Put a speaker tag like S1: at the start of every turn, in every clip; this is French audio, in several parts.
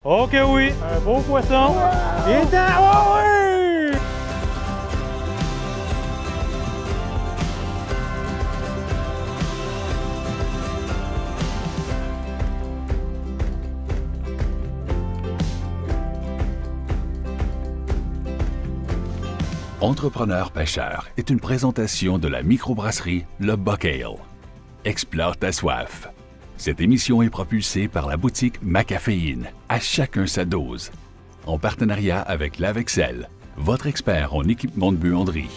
S1: Ok oui, un beau poisson. Il est temps. Oh oui!
S2: Entrepreneur pêcheur est une présentation de la microbrasserie Le Buck Ale. Explore ta soif. Cette émission est propulsée par la boutique Macaféine, à chacun sa dose, en partenariat avec Lavexcel, votre expert en équipement de buanderie.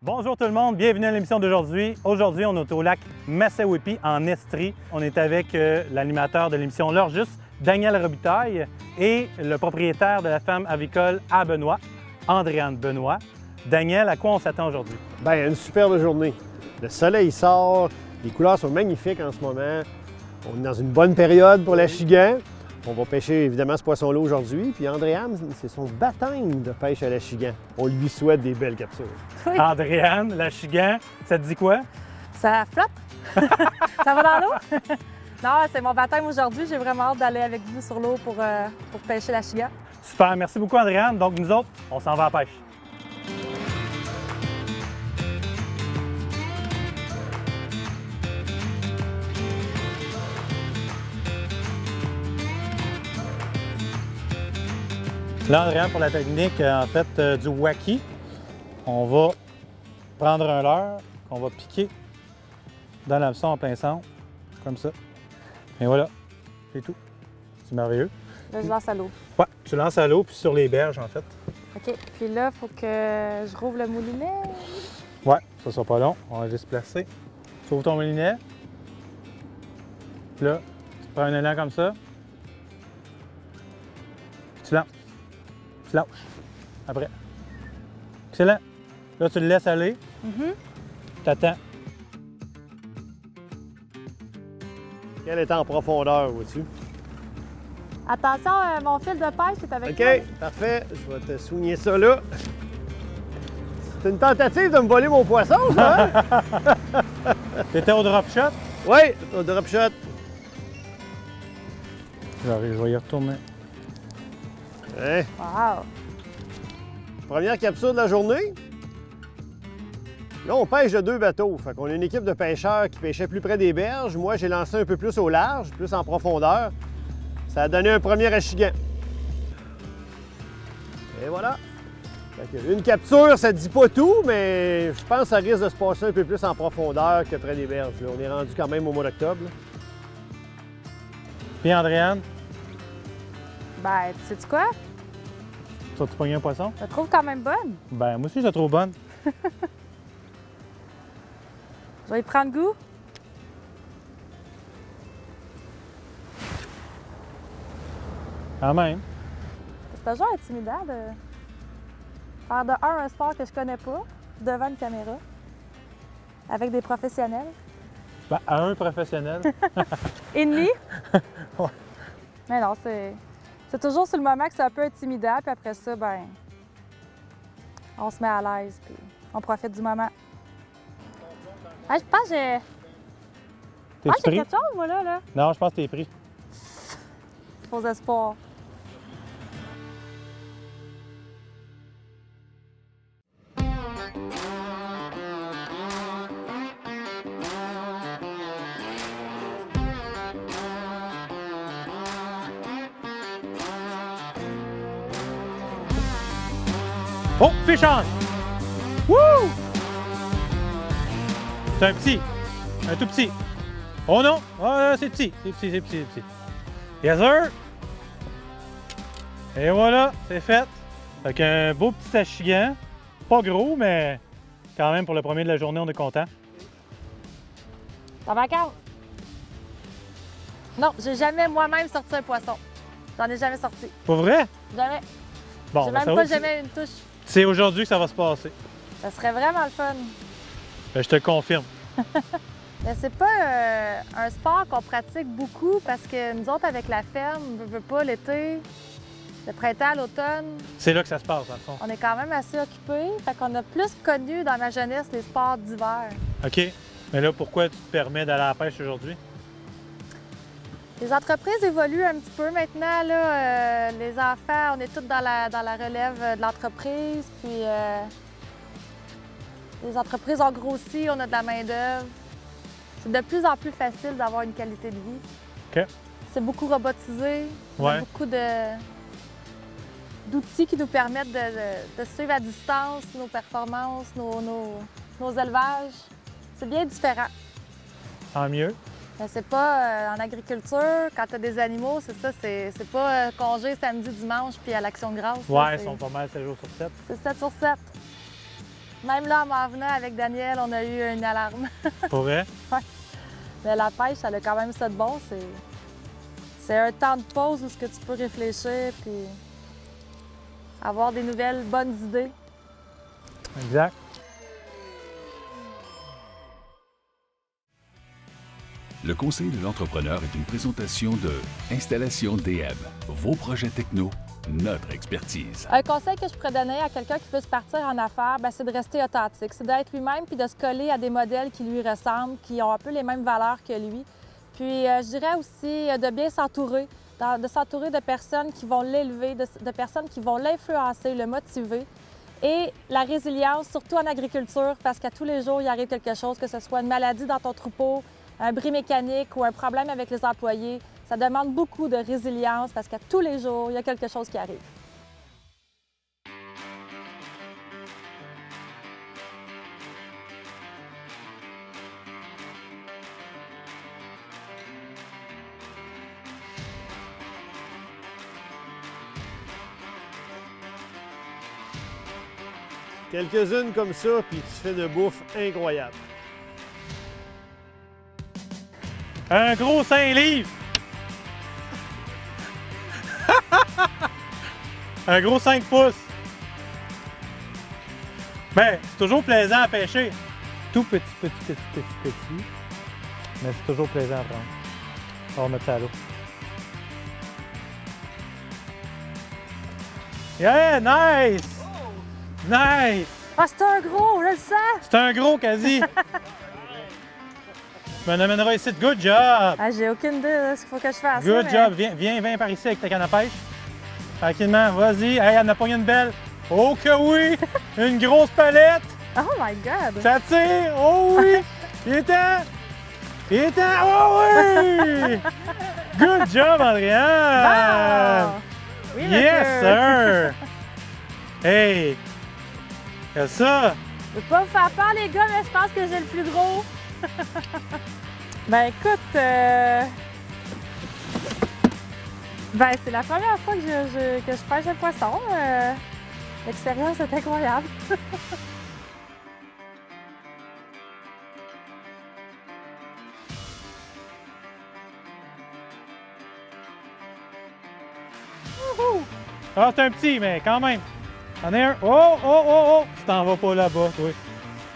S1: Bonjour tout le monde, bienvenue à l'émission d'aujourd'hui. Aujourd'hui, on est au lac Massawippi en Estrie. On est avec l'animateur de l'émission L'heure juste, Daniel Robitaille, et le propriétaire de la ferme avicole à Benoît, Andréane Benoît. Daniel, à quoi on s'attend aujourd'hui?
S3: Bien, une superbe journée. Le soleil sort, les couleurs sont magnifiques en ce moment. On est dans une bonne période pour l'achigan. On va pêcher évidemment ce poisson-là aujourd'hui. Puis Andréane, c'est son baptême de pêche à l'achigan. On lui souhaite des belles captures.
S4: Oui.
S1: Andréane, l'achigan, ça te dit quoi?
S4: Ça flotte? Ça va dans l'eau? Non, c'est mon baptême aujourd'hui. J'ai vraiment hâte d'aller avec vous sur l'eau pour pêcher l'achigan.
S1: Super, merci beaucoup Andréane. Donc nous autres, on s'en va à la pêche. Là, Andréane, pour la technique en fait du waki, on va prendre un leurre qu'on va piquer dans l'hameçon en plein centre, comme ça. Et voilà, c'est tout. C'est merveilleux.
S4: Là, je lance à l'eau.
S1: Ouais, tu lances à l'eau puis sur les berges en fait.
S4: OK. Puis là, il faut que je rouvre le moulinet.
S1: Ouais, ça sera pas long. On va juste placer. Tu ouvres ton moulinet. Puis là, tu prends un élan comme ça. Puis tu lances. Tu lâches. Après. Excellent. Là, tu le laisses aller. Tu attends.
S3: Elle est en profondeur, vois-tu?
S4: Attention, mon fil de pêche est avec
S3: OK,
S4: moi.
S3: parfait. Je vais te soigner ça là. C'est une tentative de me voler mon poisson, ça, hein?
S1: T'étais au drop shot?
S3: Oui, au drop shot.
S1: Je vais y retourner.
S3: Hein?
S4: Wow!
S3: Première capture de la journée. Là, on pêche de 2 bateaux. Fait qu'on a une équipe de pêcheurs qui pêchait plus près des berges. Moi, j'ai lancé un peu plus au large, plus en profondeur. Ça a donné un premier achigan. Et voilà. Fait que une capture, ça ne dit pas tout, mais je pense que ça risque de se passer un peu plus en profondeur que près des berges. Là, on est rendu quand même au mois d'octobre.
S1: Puis Andréane,
S4: Ben, tu sais-tu quoi?
S1: tu vas-tu pogner un poisson?
S4: Je la trouve quand même bonne.
S1: Ben, moi aussi, je la trouve bonne.
S4: Je vais y prendre goût.
S1: Quand même.
S4: C'est toujours intimidant de faire de un sport que je connais pas, devant une caméra, avec des professionnels.
S1: Ben, à un professionnel.
S4: Ennemi?
S1: Ouais.
S4: Mais non, c'est toujours sur le moment que c'est un peu intimidant, puis après ça, ben, on se met à l'aise, puis on profite du moment. Ah, je pense que j'ai...
S1: T'es
S4: Ah, j'ai
S1: pris?
S4: quelque chose, moi, là.
S1: Non, je pense que t'es pris.
S4: Faux espoirs.
S1: Oh, fish on! Wouh! C'est un petit. Un tout petit. Oh non! Oh, c'est petit. C'est petit, c'est petit, c'est petit. Yes, sir! Et voilà, c'est fait. Fait qu'un beau petit achigan. Pas gros, mais quand même, pour le premier de la journée, on est content.
S4: T'en vacances? Non, j'ai jamais moi-même sorti un poisson. J'en ai jamais sorti.
S1: Pas vrai?
S4: Jamais.
S1: Bon,
S4: J'ai
S1: ben,
S4: même
S1: ça
S4: pas
S1: va,
S4: jamais une touche.
S1: c'est aujourd'hui que ça va se passer.
S4: Ça serait vraiment le fun.
S1: Ben, je te le confirme.
S4: Mais c'est pas un sport qu'on pratique beaucoup parce que nous autres, avec la ferme, on veut pas l'été, le printemps, l'automne,
S1: C'est là que ça se passe, dans le fond.
S4: on est quand même assez occupés. Fait qu'on a plus connu dans ma jeunesse les sports d'hiver.
S1: OK. Mais là, pourquoi tu te permets d'aller à la pêche aujourd'hui?
S4: Les entreprises évoluent un petit peu maintenant. Là, les enfants, on est tous dans la relève de l'entreprise. Puis les entreprises ont grossi, on a de la main-d'œuvre. C'est de plus en plus facile d'avoir une qualité de vie.
S1: OK.
S4: C'est beaucoup robotisé. On a beaucoup d'outils qui nous permettent de suivre à distance nos performances, nos élevages. C'est bien différent.
S1: Tant mieux.
S4: C'est pas en agriculture, quand tu as des animaux, c'est ça, c'est pas congé samedi, dimanche puis à l'Action de grâce.
S1: Ouais, ils sont pas mal 7 jours sur 7.
S4: C'est 7 sur 7. Même là, en m'en venant avec Daniel, on a eu une alarme.
S1: Pour vrai?
S4: Ouais. Mais la pêche, ça a quand même ça de bon. C'est un temps de pause où ce que tu peux réfléchir puis avoir des nouvelles bonnes idées.
S1: Exact.
S2: Le Conseil de l'entrepreneur est une présentation de Installation DM, vos projets techno, notre expertise.
S4: Un conseil que je pourrais donner à quelqu'un qui veut se partir en affaires, c'est de rester authentique. C'est d'être lui-même puis de se coller à des modèles qui lui ressemblent, qui ont un peu les mêmes valeurs que lui. Puis je dirais aussi de bien s'entourer, de s'entourer de personnes qui vont l'élever, de personnes qui vont l'influencer, le motiver. Et la résilience, surtout en agriculture, parce qu'à tous les jours, il arrive quelque chose, que ce soit une maladie dans ton troupeau, un bris mécanique ou un problème avec les employés. Ça demande beaucoup de résilience parce qu'à tous les jours, il y a quelque chose qui arrive.
S3: Quelques-unes comme ça, puis tu fais de bouffe incroyable.
S1: Un gros 5 livres! Un gros 5 pouces! Ben, c'est toujours plaisant à pêcher. Tout petit. Mais c'est toujours plaisant à prendre. On va mettre ça à l'eau. Yeah, nice! Nice!
S4: Ah, c'est un gros, je le sens!
S1: C'est un gros quasi! Tu m'en amèneras ici. Good job!
S4: Ah, j'ai aucune idée de ce qu'il faut que je fasse.
S1: Good job! Viens par ici avec ta canne à pêche. Tranquillement, vas-y. Hey, elle en a pogné une belle. Oh que oui! Une grosse palette!
S4: Oh my God!
S1: Ça tire! Oh oui! Il est temps! Oh oui! Good job, Andréane!
S4: Bon. Oui,
S1: Yes,
S4: monsieur.
S1: sir! Hey! Qu'est-ce que ça?
S4: Je veux pas vous faire peur, les gars, mais je pense que j'ai le plus gros. Ben écoute, c'est la première fois que je pêche un poisson. L'expérience est incroyable.
S1: Ah, c'est un petit, mais quand même. C'en est un. Oh! Tu t'en vas pas là-bas, toi.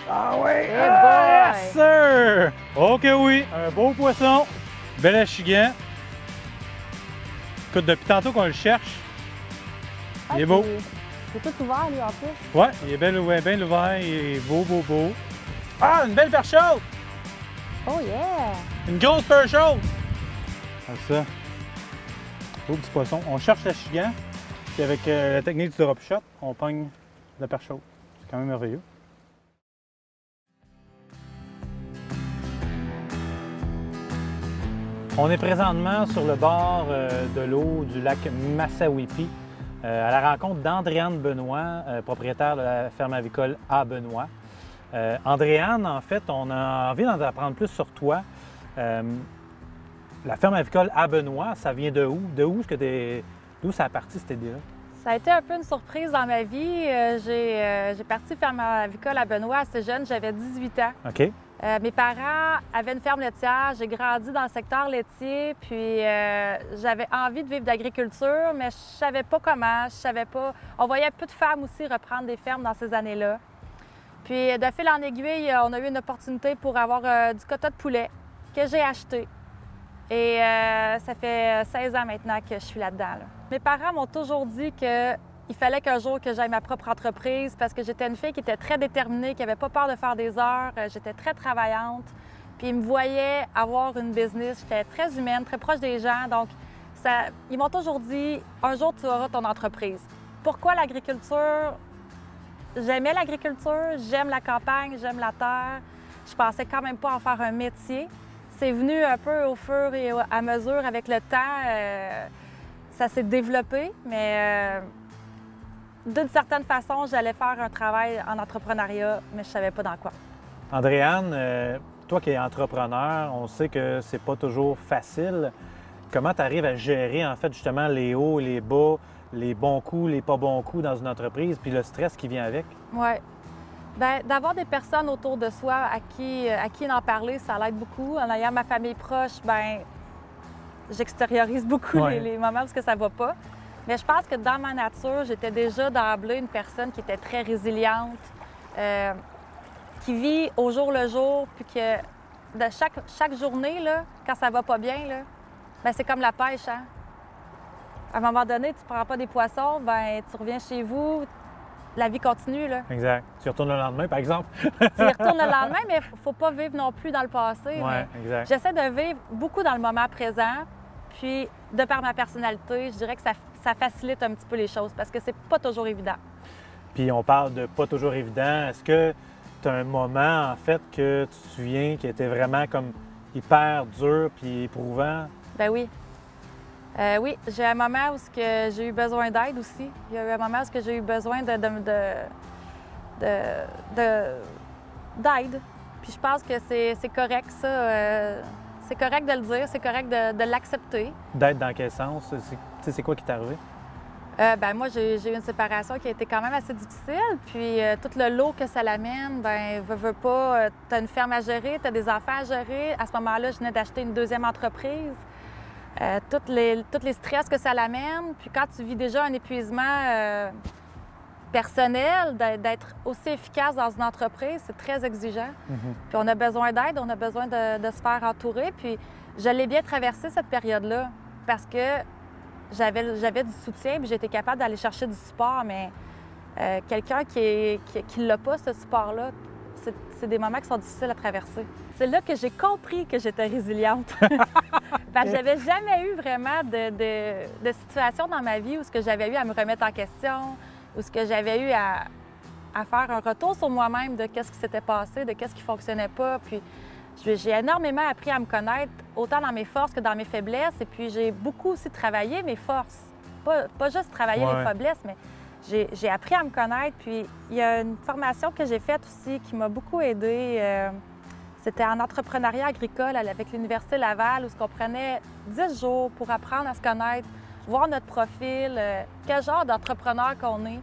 S1: Ah oui!
S4: Hey
S1: Ah,
S4: boy!
S1: yes, sir! Oh que oui! Un beau poisson. Bel achigan. Écoute, depuis tantôt qu'on le cherche. Il est beau.
S4: Il est tout ouvert, lui, en plus.
S1: Ouais, il est bien ouvert. Il est beau. Ah, une belle perche chaude!
S4: Oh yeah!
S1: Une grosse perche chaude! Comme ça. Beau petit poisson. On cherche l'achigan. Puis avec la technique du drop shot, on pogne la perche chaude. C'est quand même merveilleux. On est présentement sur le bord de l'eau du lac Massawippi, à la rencontre d'Andréane Benoît, propriétaire de la ferme avicole à Benoît. Andréane, en fait, on a envie d'en apprendre plus sur toi. La ferme avicole à Benoît, ça vient de où? D'où ça a parti cette idée-là?
S4: Ça a été un peu une surprise dans ma vie. J'ai parti ferme avicole à Benoît assez jeune, j'avais 18 ans.
S1: OK.
S4: Mes parents avaient une ferme laitière, j'ai grandi dans le secteur laitier, puis j'avais envie de vivre d'agriculture, mais je savais pas comment, je savais pas. On voyait peu de femmes aussi reprendre des fermes dans ces années-là. Puis de fil en aiguille, on a eu une opportunité pour avoir du quota de poulet que j'ai acheté. Et ça fait 16 ans maintenant que je suis là-dedans. Mes parents m'ont toujours dit qu'il fallait qu'un jour que j'aille ma propre entreprise parce que j'étais une fille qui était très déterminée, qui n'avait pas peur de faire des heures. J'étais très travaillante. Puis ils me voyaient avoir une business. J'étais très humaine, très proche des gens. Donc, ils m'ont toujours dit, un jour, tu auras ton entreprise. Pourquoi l'agriculture? J'aimais l'agriculture, j'aime la campagne, j'aime la terre. Je pensais quand même pas en faire un métier. C'est venu un peu au fur et à mesure avec le temps. Ça s'est développé, mais d'une certaine façon, j'allais faire un travail en entrepreneuriat, mais je savais pas dans quoi.
S1: Andréane, toi qui es entrepreneur, on sait que c'est pas toujours facile. Comment tu arrives à gérer en fait justement les hauts, les bas, les bons coups, les pas bons coups dans une entreprise, puis le stress qui vient avec?
S4: Oui. Bien, d'avoir des personnes autour de soi à qui en parler, ça l'aide beaucoup. En ayant ma famille proche, bien, j'extériorise beaucoup les moments où ça ne va pas. Mais je pense que dans ma nature, j'étais déjà d'emblée une personne qui était très résiliente, qui vit au jour le jour, puis que de chaque journée, là, quand ça va pas bien, là, bien, c'est comme la pêche, hein? À un moment donné, tu ne prends pas des poissons, bien, tu reviens chez vous, la vie continue, là.
S1: Exact. Tu retournes le lendemain, par exemple?
S4: Tu y retournes le lendemain, mais il ne faut pas vivre non plus dans le passé.
S1: Oui, exact.
S4: J'essaie de vivre beaucoup dans le moment présent, puis de par ma personnalité, je dirais que ça facilite un petit peu les choses parce que c'est pas toujours évident.
S1: Puis on parle de pas toujours évident. Est-ce que tu as un moment, en fait, que tu te souviens qui était vraiment comme hyper dur puis éprouvant?
S4: Ben oui. Oui, j'ai un moment où j'ai eu besoin d'aide aussi. Il y a eu un moment où j'ai eu besoin d'aide. Puis je pense que c'est correct, ça. C'est correct de le dire, c'est correct de l'accepter.
S1: D'aide dans quel sens? C'est quoi qui t'est arrivé?
S4: Ben moi, j'ai eu une séparation qui a été quand même assez difficile. Puis tout le lot que ça l'amène, ben veux pas, tu as une ferme à gérer, tu as des enfants à gérer. À ce moment-là, je venais d'acheter une deuxième entreprise. Tous les stress que ça l'amène. Puis quand tu vis déjà un épuisement personnel, d'être aussi efficace dans une entreprise, c'est très exigeant. Puis on a besoin d'aide, on a besoin de se faire entourer. Puis je l'ai bien traversé cette période-là parce que j'avais du soutien puis j'étais capable d'aller chercher du support. Mais quelqu'un qui l'a pas, ce support-là, c'est des moments qui sont difficiles à traverser. C'est là que j'ai compris que j'étais résiliente. Parce que j'avais jamais eu vraiment de situation dans ma vie où j'avais eu à me remettre en question, où j'avais eu à faire un retour sur moi-même de qu'est-ce qui s'était passé, de qu'est-ce qui fonctionnait pas. Puis j'ai énormément appris à me connaître, autant dans mes forces que dans mes faiblesses. Et puis j'ai beaucoup aussi travaillé mes forces. Pas juste travailler mes faiblesses, mais j'ai appris à me connaître. Puis il y a une formation que j'ai faite aussi qui m'a beaucoup aidée. C'était en entrepreneuriat agricole avec l'Université Laval, où on prenait 10 jours pour apprendre à se connaître, voir notre profil, quel genre d'entrepreneur qu'on est.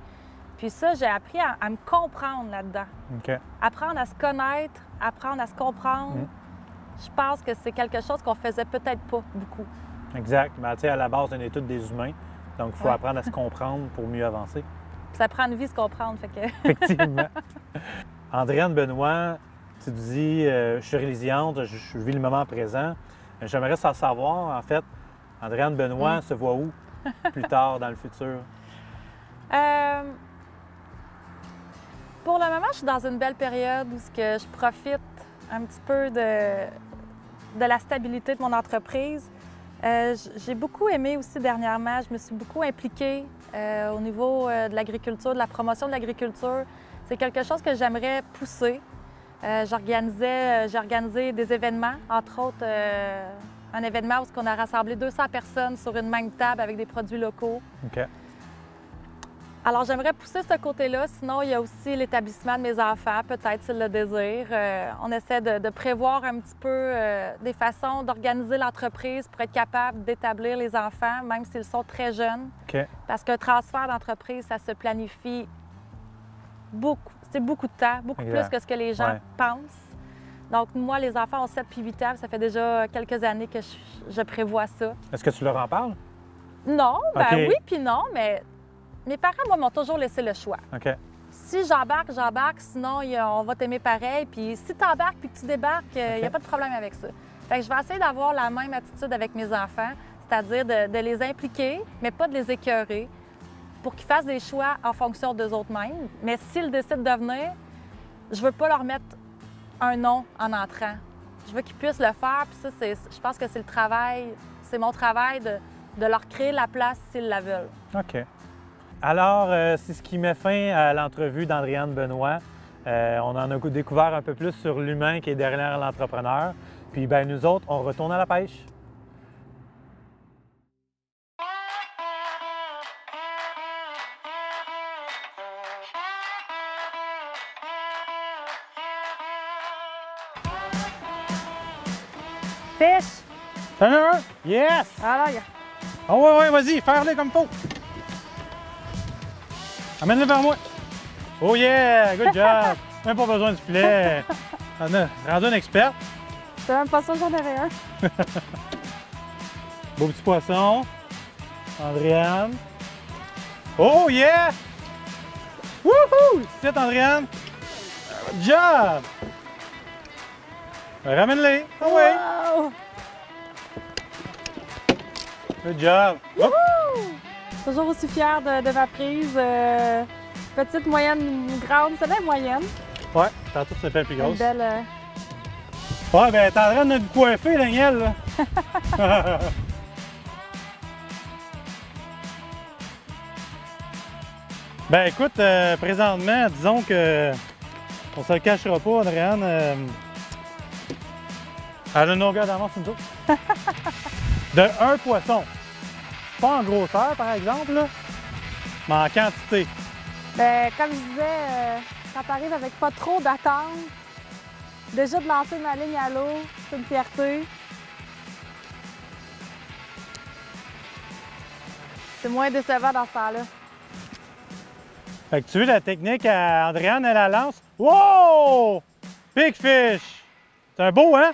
S4: Puis ça, j'ai appris à me comprendre là-dedans.
S1: Okay.
S4: Apprendre à se connaître, apprendre à se comprendre. Je pense que c'est quelque chose qu'on faisait peut-être pas beaucoup.
S1: Exact. Mais tu sais, à la base, on est tous des humains. Donc, il faut apprendre à se comprendre pour mieux avancer.
S4: Ça prend une vie se comprendre, fait que...
S1: Effectivement. Andréane Benoît, tu dis, je suis résiliente, je vis le moment présent. J'aimerais savoir, en fait, Andréane Benoît se voit où plus tard dans le futur?
S4: Pour le moment, je suis dans une belle période où je profite un petit peu de la stabilité de mon entreprise. J'ai beaucoup aimé aussi dernièrement, je me suis beaucoup impliquée au niveau de l'agriculture, de la promotion de l'agriculture. C'est quelque chose que j'aimerais pousser. J'ai organisé des événements, entre autres un événement où on a rassemblé 200 personnes sur une même table avec des produits locaux.
S1: Okay.
S4: Alors, j'aimerais pousser ce côté-là. Sinon, il y a aussi l'établissement de mes enfants, peut-être s'ils le désirent. On essaie de prévoir un petit peu des façons d'organiser l'entreprise pour être capable d'établir les enfants, même s'ils sont très jeunes.
S1: Okay.
S4: Parce qu'un transfert d'entreprise, ça se planifie beaucoup. C'est beaucoup de temps, beaucoup plus que ce que les gens pensent. Donc, moi, les enfants ont 7 puis 8 ans. Ça fait déjà quelques années que je prévois ça.
S1: Est-ce que tu leur en parles?
S4: Non, ben oui puis non, mais... Mes parents, moi, m'ont toujours laissé le choix.
S1: OK.
S4: Si j'embarque, sinon on va t'aimer pareil. Puis si tu embarques puis que tu débarques, il n'y a pas de problème avec ça. Fait que je vais essayer d'avoir la même attitude avec mes enfants, c'est-à-dire de les impliquer, mais pas de les écœurer, pour qu'ils fassent des choix en fonction d'eux autres mêmes. Mais s'ils décident de venir, je veux pas leur mettre un non en entrant. Je veux qu'ils puissent le faire, puis ça, je pense que c'est le travail, c'est mon travail de leur créer la place s'ils la veulent.
S1: OK. Alors, c'est ce qui met fin à l'entrevue d'Andréane Benoît. On en a découvert un peu plus sur l'humain qui est derrière l'entrepreneur. Puis, ben nous autres, on retourne à la pêche.
S4: Fiche!
S1: T'en as un? Yes!
S4: Alors, il y a...
S1: Oh ouais, vas-y, faire-le comme faut. Amène-le vers moi. Oh yeah, good job. Même pas besoin de filet. On a rendu un expert.
S4: J'étais même pas sûre que j'en avais un.
S1: Beau petit poisson. Andréane. Oh yeah! Wouhou! C'est Andréane. Good job! Ramène-les. Oh ouais.
S4: Wow!
S1: Good job. Hop.
S4: Toujours aussi fière de ma prise. Petite, moyenne ou grande. C'est bien moyenne.
S1: Ouais, tantôt c'est pas plus
S4: Une
S1: grosse.
S4: belle...
S1: Ouais, ben t'es en train de nous coiffer, Daniel, là. Ben écoute, présentement, disons que on se le cachera pas, Andréane. Elle a une longueur d'avance, nous autres. De un poisson. Pas en grosseur, par exemple, là, mais en quantité.
S4: Ben, comme je disais, quand t'arrives avec pas trop d'attente, déjà de lancer ma ligne à l'eau, c'est une fierté. C'est moins décevant dans ce temps-là.
S1: Fait que tu veux la technique à Andréane, elle la lance. Wow! Big fish! C'est un beau, hein?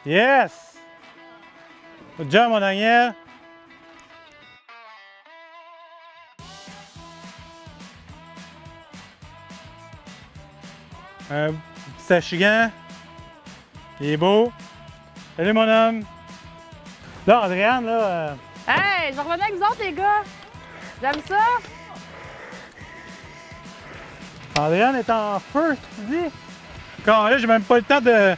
S1: Yes! Good job, mon Daniel! Un petit achigan. Il est beau. Salut, mon homme! Là, Andréane, là...
S4: Hey, je revenais avec vous autres, les gars! J'aime ça!
S1: Andréane est en feu, tu dis? Quand là, j'ai même pas le temps de...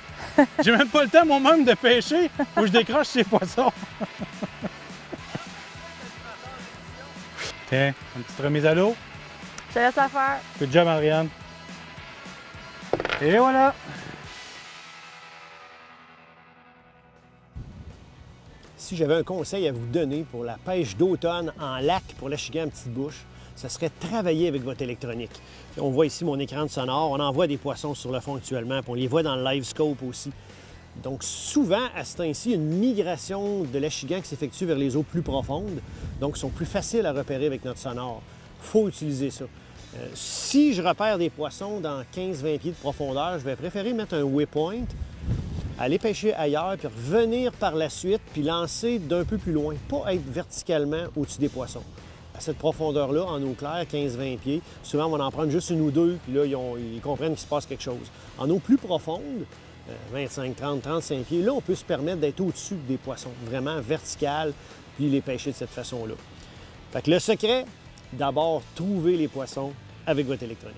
S1: J'ai même pas le temps moi-même de pêcher. Faut que je décroche ces poissons. Tiens, une petite remise à l'eau.
S4: Je te laisse la faire.
S1: Good job, Andréane. Et voilà.
S3: Si j'avais un conseil à vous donner pour la pêche d'automne en lac pour l'achigan à petite bouche, ce serait de travailler avec votre électronique. On voit ici mon écran de sonore, on envoie des poissons sur le fond actuellement, puis on les voit dans le live scope aussi. Donc souvent, à ce temps-ci, il y a une migration de l'achigan qui s'effectue vers les eaux plus profondes, donc ils sont plus faciles à repérer avec notre sonore. Il faut utiliser ça. Si je repère des poissons dans 15-20 pieds de profondeur, je vais préférer mettre un waypoint, aller pêcher ailleurs, puis revenir par la suite, puis lancer d'un peu plus loin, pas être verticalement au-dessus des poissons. À cette profondeur-là, en eau claire, 15-20 pieds, souvent on va en prendre juste une ou deux, puis là, ils comprennent qu'il se passe quelque chose. En eau plus profonde, 25, 30, 35 pieds, là, on peut se permettre d'être au-dessus des poissons, vraiment vertical, puis les pêcher de cette façon-là. Fait que le secret, d'abord, trouver les poissons avec votre électronique.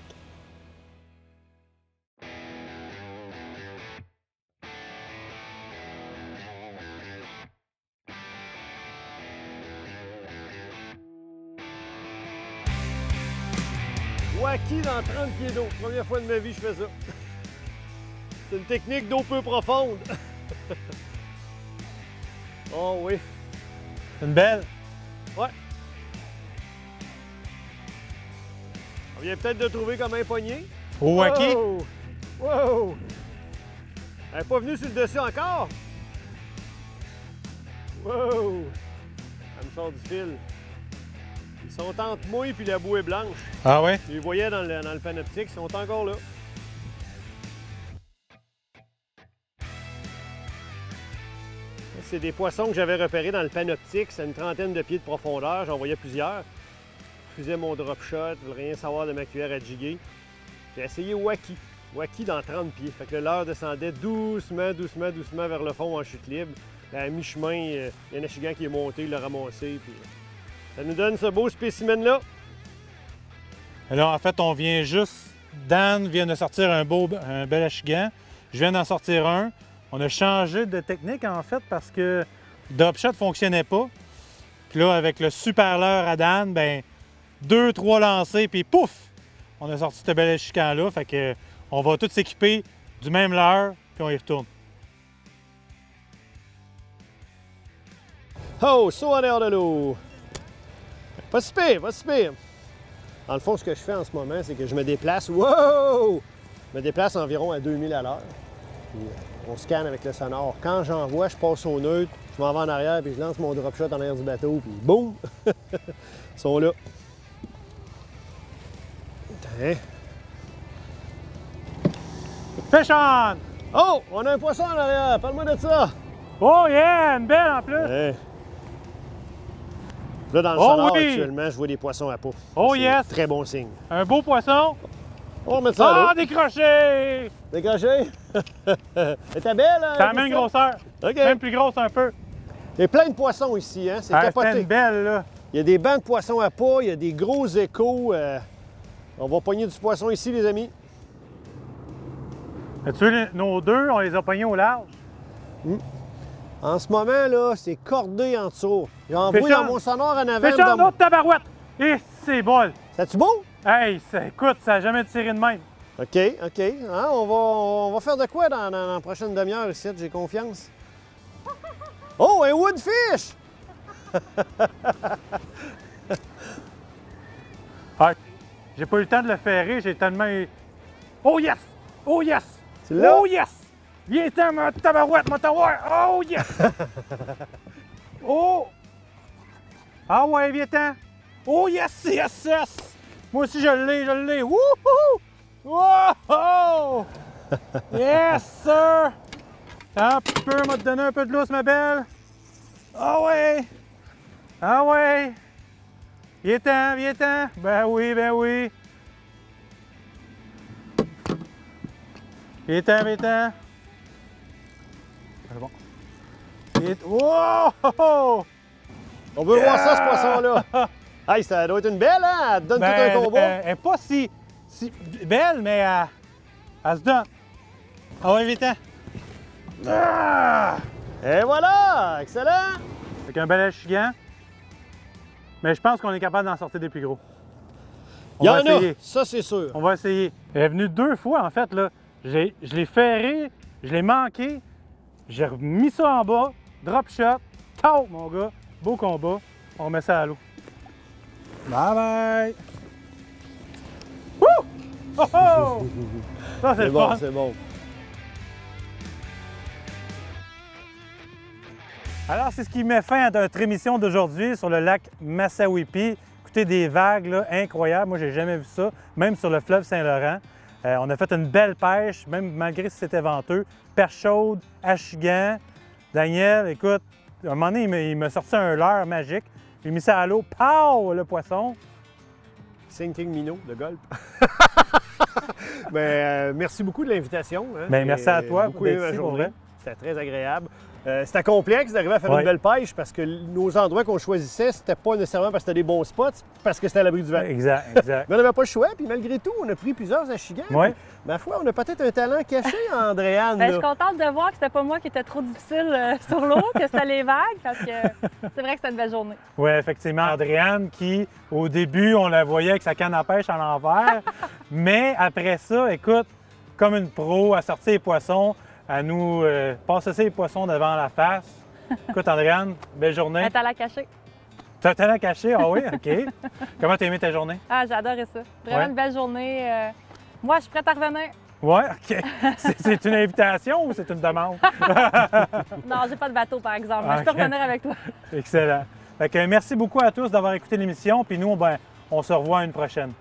S3: Wacky dans 30 pieds d'eau. Première fois de ma vie, je fais ça. C'est une technique d'eau peu profonde. Oh oui.
S1: Une belle.
S3: Ouais. On vient peut-être de trouver comme un poignet.
S1: Au wacky.
S3: Wow! Wow! Elle n'est pas venue sur le dessus encore. Wow! Elle me sort du fil. Ils sont entre mouille puis la bouée blanche.
S1: Ah ouais?
S3: Je les voyais dans le panoptique, ils sont encore là. C'est des poissons que j'avais repérés dans le panoptique. C'est une trentaine de pieds de profondeur. J'en voyais plusieurs. Je faisais mon drop shot, je voulais rien savoir de ma cuillère à jiguer. J'ai essayé wacky. Wacky dans 30 pieds. Fait que le leurre descendait doucement, doucement, doucement vers le fond en chute libre. À mi-chemin, il y a un achigan qui est monté, il l'a ramassé. Puis ça nous donne ce beau spécimen-là.
S1: Et là, en fait, on vient juste... Dan vient de sortir un bel achigan. Je viens d'en sortir un. On a changé de technique en fait parce que le drop shot ne fonctionnait pas. Puis là, avec le super leurre à Dan, ben 2-3 lancés, puis pouf! On a sorti ce bel échiquant-là. Fait que on va tous s'équiper du même leurre, puis on y retourne.
S3: Oh, saut en dehors de l'eau! Pas si pire, pas si pire. Dans le fond, ce que je fais en ce moment, c'est que je me déplace. Wow! Je me déplace environ à 2000 à l'heure. Puis on scanne avec le sonore. Quand j'envoie, je passe au neutre, je m'en vais en arrière, puis je lance mon drop shot en arrière du bateau, puis boum! Ils sont là. Attends.
S1: Fish on!
S3: Oh! On a un poisson en arrière! Parle-moi de ça!
S1: Oh yeah! Une belle en plus!
S3: Ouais. Là, dans le
S1: Oh
S3: sonore,
S1: oui!
S3: actuellement, je vois des poissons à peau.
S1: Oh
S3: C'est
S1: yes!
S3: Très bon signe.
S1: Un beau poisson!
S3: On va remettre ça à
S1: Ah,
S3: l'eau.
S1: décroché!
S3: Décroché? Elle était belle, hein?
S1: C'est la même grosseur.
S3: OK.
S1: Même plus grosse un peu.
S3: Il y a plein de poissons ici, hein? C'est
S1: Ah,
S3: capoté.
S1: c'était une belle, là.
S3: Il y a des bancs de poissons à pas, il y a des gros échos. On va pogner du poisson ici, les amis.
S1: As-tu vu nos deux, on les a pognés au large?
S3: En ce moment, là, c'est cordé en dessous. J'ai envoyé
S1: Féchant.
S3: dans mon sonore en avant.
S1: Fais un autre tabarouette! Et c'est bol!
S3: C'est-tu beau?
S1: Hey, écoute, ça n'a jamais tiré de même.
S3: OK, OK. Hein, on va faire de quoi dans la prochaine demi-heure ici? J'ai confiance. Oh, un woodfish!
S1: Ah, j'ai pas eu le temps de le ferrer, j'ai tellement... Oh yes! Oh yes!
S3: C'est là?
S1: Oh yes! Viens-t'en, ma tabarouette, ma tabarouette! Oh yes! Oh! Ah ouais, viens-t'en! Oh yes, yes, yes! Moi aussi, je l'ai! Wouhou! Wow! Yes, sir! Un petit peu, m'a donné un peu de lousse, ma belle! Ah ouais! Ah ouais! Viens-t'en, viens-t'en! Ben oui, ben oui! Viens-t'en, viens-t'en! C'est bon. Wow!
S3: On veut voir ça, ce poisson-là. Hey, ça doit être une belle, hein? Elle te donne tout un combat.
S1: Elle n'est pas si belle, mais elle se donne. Ah ouais, viens-t'en! Ah!
S3: Et voilà! Excellent!
S1: Avec un bel échiquant. Mais je pense qu'on est capable d'en sortir des plus gros.
S3: Il y en
S1: va
S3: a,
S1: essayer.
S3: ça c'est sûr.
S1: On va essayer. Elle est venue 2 fois, en fait. Là. Je l'ai ferré, je l'ai manqué, j'ai remis ça en bas, drop shot, tau, mon gars. Beau combat. On remet ça à l'eau. Bye bye! Wouh! Oh oh! Ça, c'est le
S3: bon,
S1: fun.
S3: c'est bon.
S1: Alors, c'est ce qui met fin à notre émission d'aujourd'hui sur le lac Massawippi. Écoutez, des vagues là, incroyables. Moi, j'ai jamais vu ça, même sur le fleuve Saint-Laurent. On a fait une belle pêche, même malgré si c'était venteux. Perche chaude, achigan. Daniel, écoute, à un moment donné, il m'a sorti un leurre magique. J'ai mis ça à l'eau. Pow! Le poisson.
S3: Sinking Minnow de golf. Merci beaucoup de l'invitation. Hein.
S1: Bien, merci à toi
S3: beaucoup
S1: d'être
S3: aimé ma
S1: ici, pour
S3: journée.
S1: vrai.
S3: C'était très agréable. C'était complexe d'arriver à faire
S1: Ouais.
S3: une belle pêche parce que nos endroits qu'on choisissait, c'était pas nécessairement parce que c'était des bons spots, parce que c'était à l'abri du vent.
S1: Exact, exact.
S3: Mais on n'avait pas le choix, puis malgré tout, on a pris plusieurs achigans.
S1: Ouais.
S3: Puis, ma foi, on a peut-être un talent caché, Andréane.
S4: Ben, je
S3: là.
S4: suis contente de voir que c'était pas moi qui était trop difficile sur l'eau, que c'était les vagues, parce que c'est vrai que c'était une belle journée.
S1: Oui, effectivement. Andréane qui, au début, on la voyait avec sa canne à pêche à l'envers. Mais après ça, écoute, comme une pro, à sortir les poissons, à nous passer les poissons devant la face. Écoute, Andréane, belle journée.
S4: Elle est à la cachée.
S1: Tu as un talent caché? Ah oui? OK. Comment t'as aimé ta journée?
S4: Ah, j'ai adoré ça. Vraiment
S1: Ouais.
S4: une belle journée. Moi, je suis prête à revenir.
S1: Oui, OK. C'est une invitation ou c'est une demande?
S4: Non, j'ai pas de bateau, par exemple, mais je peux
S1: Ok.
S4: revenir avec toi.
S1: Excellent. Fait que merci beaucoup à tous d'avoir écouté l'émission. Puis nous, ben, on se revoit à une prochaine.